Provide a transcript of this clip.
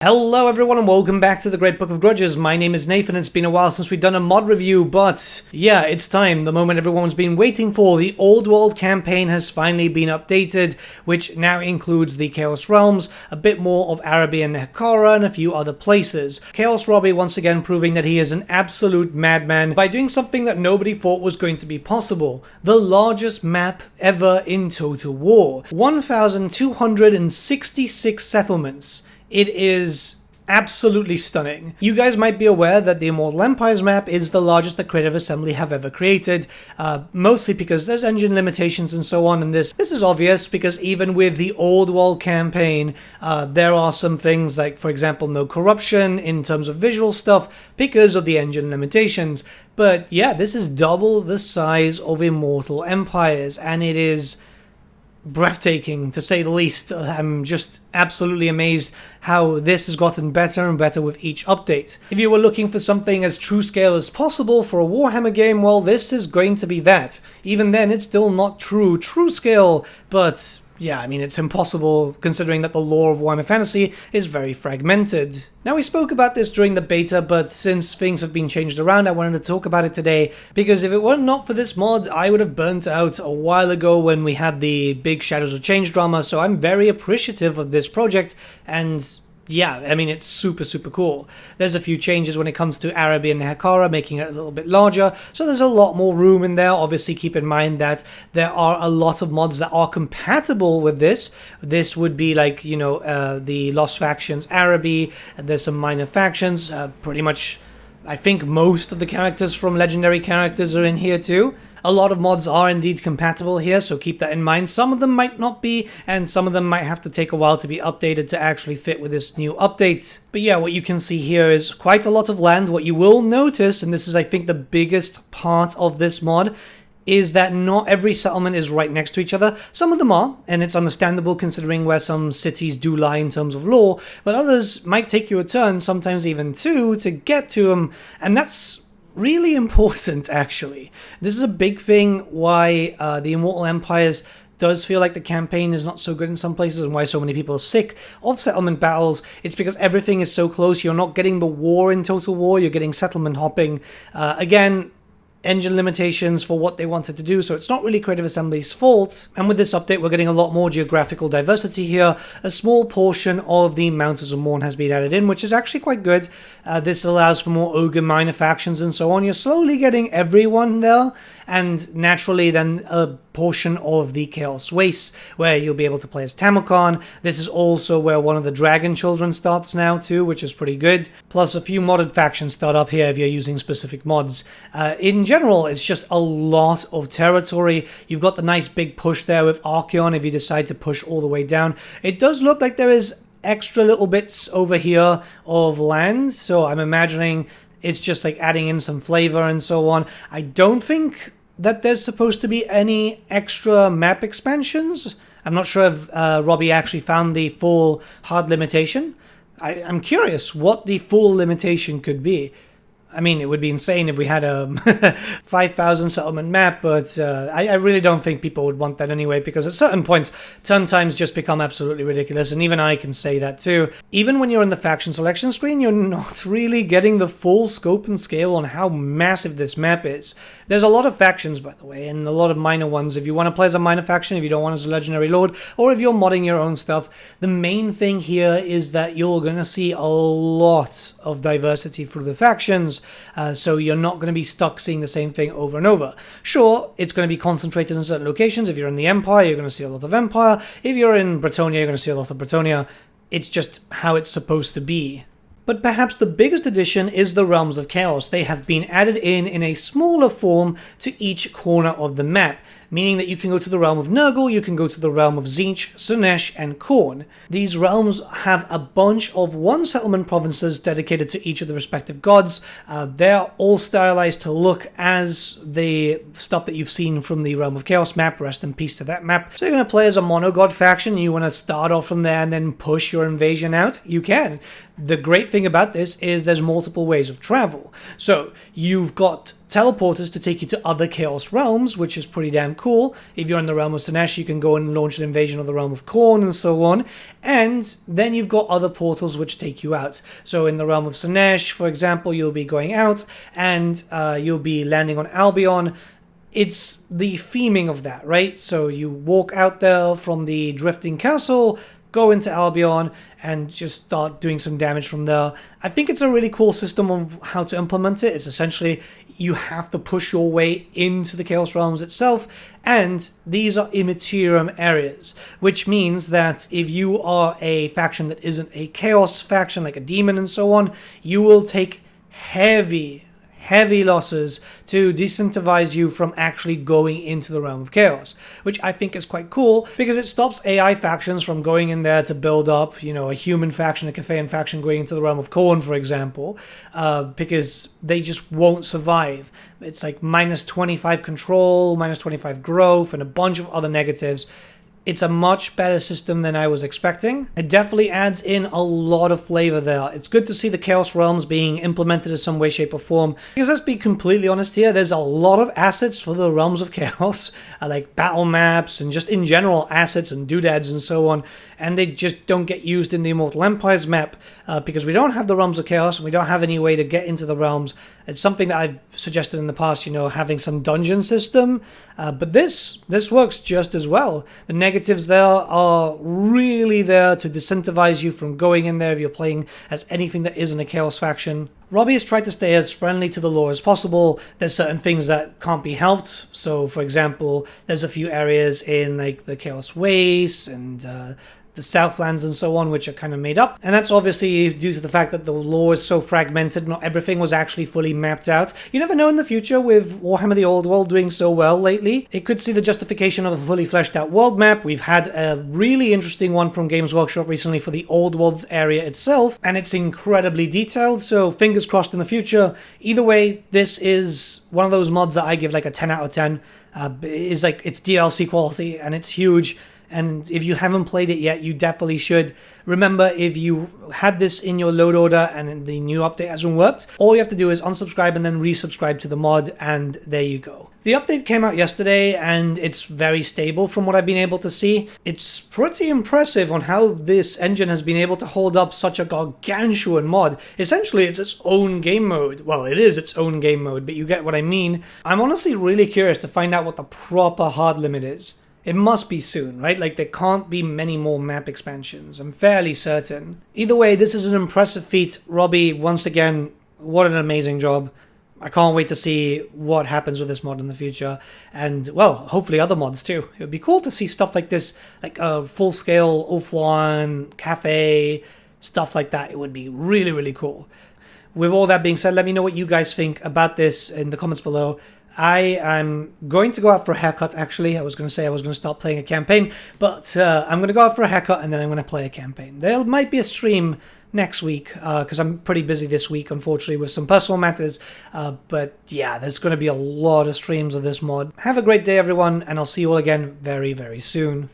Hello everyone and welcome back to the Great Book of Grudges. My name is Nathan. It's been a while since we've done a mod review, but yeah, it's time. The moment everyone's been waiting for. The Old World campaign has finally been updated, which now includes the Chaos Realms, a bit more of Araby and Nekara, and a few other places. Chaos Robie once again proving that he is an absolute madman by doing something that nobody thought was going to be possible. The largest map ever in Total War. 1,266 settlements. It is absolutely stunning. You guys might be aware that the Immortal Empires map is the largest that Creative Assembly have ever created, mostly because there's engine limitations and so on, and this is obvious because even with the Old World campaign, there are some things like, for example, no corruption in terms of visual stuff because of the engine limitations. But yeah, this is double the size of Immortal Empires, and it is breathtaking, to say the least. I'm just absolutely amazed how this has gotten better and better with each update. If you were looking for something as true scale as possible for a Warhammer game, well, this is going to be that. Even then, it's still not true scale, but yeah, I mean, it's impossible considering that the lore of Warhammer Fantasy is very fragmented. Now, we spoke about this during the beta, but since things have been changed around, I wanted to talk about it today, because if it were not for this mod, I would have burnt out a while ago when we had the big Shadows of Change drama, so I'm very appreciative of this project, and yeah, I mean, it's super cool. There's a few changes when it comes to Araby and Nekara, making it a little bit larger, so there's a lot more room in there. Obviously, keep in mind that there are a lot of mods that are compatible with this. This would be like, you know, the Lost Factions Araby, and there's some minor factions. Pretty much, I think most of the characters from Legendary Characters are in here too. A lot of mods are indeed compatible here, so keep that in mind. Some of them might not be, and some of them might have to take a while to be updated to actually fit with this new update. But yeah, what you can see here is quite a lot of land. What you will notice, and this is I think the biggest part of this mod, is that not every settlement is right next to each other. Some of them are, and it's understandable considering where some cities do lie in terms of lore, but others might take you a turn, sometimes even two, to get to them, and that's really important, actually. This is a big thing why the Immortal Empires does feel like the campaign is not so good in some places, and why so many people are sick of settlement battles. It's because everything is so close. You're not getting the war in Total War, you're getting settlement hopping. Again, engine limitations for what they wanted to do, so it's not really Creative Assembly's fault. And with this update, we're getting a lot more geographical diversity here. A small portion of the Mountains of Morn has been added in, which is actually quite good. This allows for more ogre minor factions and so on. You're slowly getting everyone there, and naturally then a portion of the Chaos Wastes, where you'll be able to play as Tamokan. This is also where one of the Dragon Children starts now too, which is pretty good. Plus a few modded factions start up here if you're using specific mods. In general, it's just a lot of territory. You've got the nice big push there with Archeon if you decide to push all the way down. It does look like there is extra little bits over here of land, so I'm imagining it's just like adding in some flavor and so on. I don't think that there's supposed to be any extra map expansions. I'm not sure if Robbie actually found the full hard limitation. I'm curious what the full limitation could be. I mean, it would be insane if we had a 5,000 settlement map, but I really don't think people would want that anyway, because at certain points, turn times just become absolutely ridiculous, and even I can say that too. Even when you're in the faction selection screen, you're not really getting the full scope and scale on how massive this map is. There's a lot of factions, by the way, and a lot of minor ones. If you want to play as a minor faction, if you don't want as a legendary lord, or if you're modding your own stuff, the main thing here is that you're going to see a lot of diversity through the factions. So you're not going to be stuck seeing the same thing over and over. Sure, it's going to be concentrated in certain locations. If you're in the Empire, you're going to see a lot of Empire. If you're in Bretonnia, you're going to see a lot of Bretonnia. It's just how it's supposed to be. But perhaps the biggest addition is the Realms of Chaos. They have been added in a smaller form to each corner of the map, meaning that you can go to the realm of Nurgle, you can go to the realm of Tzeentch, Slaanesh, and Khorne. These realms have a bunch of one settlement provinces dedicated to each of the respective gods. They're all stylized to look as the stuff that you've seen from the Realm of Chaos map. Rest in peace to that map. So you're going to play as a monogod faction, you want to start off from there and then push your invasion out? You can. The great thing about this is there's multiple ways of travel. So you've got teleporters to take you to other Chaos realms, which is pretty damn cool. If you're in the realm of Sinesh, you can go and launch an invasion of the realm of Khorne and so on. And then you've got other portals which take you out. So in the realm of Sinesh, for example, you'll be going out and you'll be landing on Albion. It's the theming of that, right? So you walk out there from the Drifting Castle, go into Albion, and just start doing some damage from there. I think it's a really cool system of how to implement it. It's essentially you have to push your way into the Chaos Realms itself, and these are immaterium areas, which means that if you are a faction that isn't a Chaos faction, like a demon and so on, you will take heavy losses to disincentivize you from actually going into the realm of chaos, which I think is quite cool because it stops AI factions from going in there to build up, you know, a human faction, a Cathayan faction going into the realm of Khorne, for example, because they just won't survive. It's like minus 25 control, minus 25 growth, and a bunch of other negatives. It's a much better system than I was expecting. It definitely adds in a lot of flavor there. It's good to see the Chaos Realms being implemented in some way, shape, or form. Because let's be completely honest here, there's a lot of assets for the Realms of Chaos, like battle maps and just in general assets and doodads and so on, and they just don't get used in the Immortal Empires map because we don't have the Realms of Chaos and we don't have any way to get into the realms. It's something that I've suggested in the past, you know, having some dungeon system, but this works just as well. The negatives there are really there to disincentivize you from going in there if you're playing as anything that isn't a Chaos faction. Robbie has tried to stay as friendly to the lore as possible. There's certain things that can't be helped. So, for example, there's a few areas in like the Chaos Wastes and the Southlands and so on, which are kind of made up. And that's obviously due to the fact that the lore is so fragmented, not everything was actually fully mapped out. You never know in the future with Warhammer the Old World doing so well lately. It could see the justification of a fully fleshed out world map. We've had a really interesting one from Games Workshop recently for the Old Worlds area itself, and it's incredibly detailed, so fingers crossed in the future. Either way, this is one of those mods that I give like a 10 out of 10. It's like, it's DLC quality and it's huge. And if you haven't played it yet, you definitely should. Remember, if you had this in your load order and the new update hasn't worked, all you have to do is unsubscribe and then resubscribe to the mod, and there you go. The update came out yesterday, and it's very stable from what I've been able to see. It's pretty impressive on how this engine has been able to hold up such a gargantuan mod. Essentially, it's its own game mode. Well, it is its own game mode, but you get what I mean. I'm honestly really curious to find out what the proper hard limit is. It must be soon, right? Like, there can't be many more map expansions. I'm fairly certain. Either way, this is an impressive feat. Robbie, once again, what an amazing job. I can't wait to see what happens with this mod in the future. And, well, hopefully other mods too. It would be cool to see stuff like this, like a full-scale Ulf1, Cafe, stuff like that. It would be really, really cool. With all that being said, let me know what you guys think about this in the comments below. I am going to go out for a haircut, actually. I was going to say I was going to start playing a campaign, but I'm going to go out for a haircut and then I'm going to play a campaign. There might be a stream next week because I'm pretty busy this week, unfortunately, with some personal matters. But yeah, there's going to be a lot of streams of this mod. Have a great day, everyone, and I'll see you all again very, very soon.